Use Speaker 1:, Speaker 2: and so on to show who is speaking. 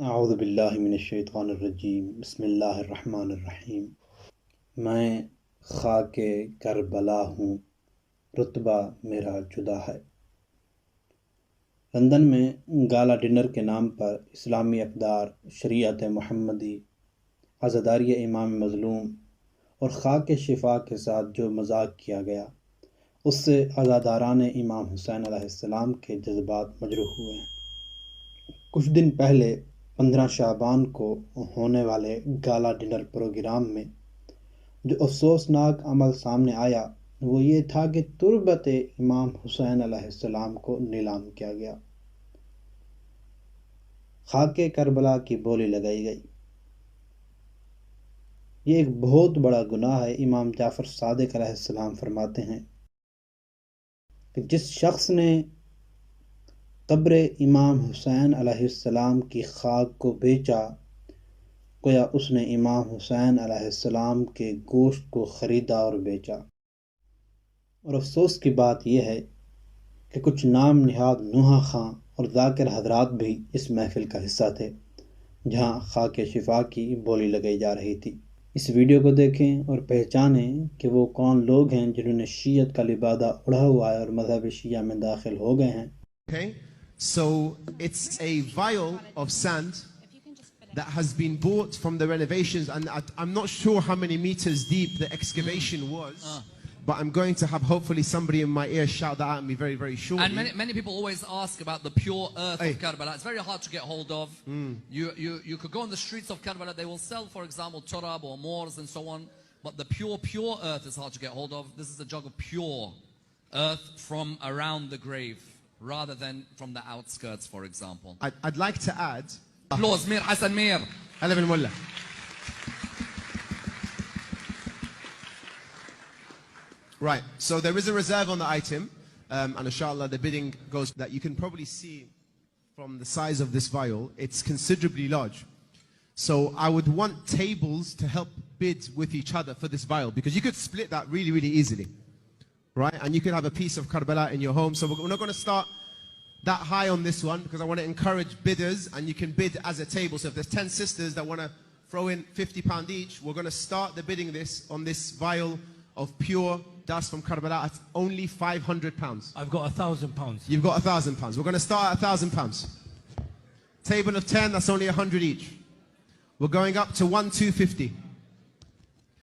Speaker 1: اعوذ باللہ من الشیطان الرجیم، بسم اللہ الرحمن الرحیم۔ میں خاک کربلا ہوں، رتبہ میرا جدا ہے۔ لندن میں گالا ڈنر کے نام پر اسلامی اقدار، شریعت محمدی، عزاداری امام مظلوم اور خاک شفا کے ساتھ جو مذاق کیا گیا، اس سے عزاداران امام حسین علیہ السلام کے جذبات مجروح ہوئے ہیں۔ کچھ دن پہلے 15 شعبان کو ہونے والے گالا ڈنر پروگرام میں جو افسوسناک عمل سامنے آیا وہ یہ تھا کہ تربت امام حسین علیہ السلام کو نیلام کیا گیا، خاک کربلا کی بولی لگائی گئی۔ یہ ایک بہت بڑا گناہ ہے۔ امام جعفر صادق علیہ السلام فرماتے ہیں کہ جس شخص نے قبر امام حسین علیہ السلام کی خاک کو بیچا، گویا اس نے امام حسین علیہ السلام کے گوشت کو خریدا اور بیچا۔ اور افسوس کی بات یہ ہے کہ کچھ نام نہاد نوحہ خاں اور ذاکر حضرات بھی اس محفل کا حصہ تھے جہاں خاک شفا کی بولی لگائی جا رہی تھی۔ اس ویڈیو کو دیکھیں اور پہچانیں کہ وہ کون لوگ ہیں جنہوں نے شیعت کا لبادہ اڑا ہوا ہے اور مذہب شیعہ میں داخل ہو گئے ہیں۔
Speaker 2: Okay, so it's a vial of sand that has been bought from the renovations, and I'm not sure how many meters deep the excavation was, but I'm going to have hopefully somebody in my ear shout that at me very, very shortly.
Speaker 3: And many people always ask about the pure earth of Karbala. It's very hard to get hold of. You could go on the streets of Karbala, they will sell, for example, turab or moors and so on, but the pure earth is hard to get hold of. This is a jug of pure earth from around the grave, rather than from the outskirts, for example.
Speaker 2: I'd like to add...
Speaker 3: Applause, Mir Hassan Mir.
Speaker 2: Hello, bin Mullah. Right, so there is a reserve on the item, and inshallah the bidding goes that you can probably see from the size of this vial, it's considerably large. So I would want tables to help bid with each other for this vial, because you could split that really, really easily. Right, and you can have a piece of Karbala in your home. So we're not going to start that high on this one, because I want to encourage bidders, and you can bid as a table. So if there's 10 sisters that want to throw in £50 each, we're going to start the bidding on this vial of pure dust from Karbala at only £500.
Speaker 4: I've got £1,000.
Speaker 2: You've got £1,000. We're going to start at £1,000. Table of 10, that's only 100 each. We're going up to 1,250.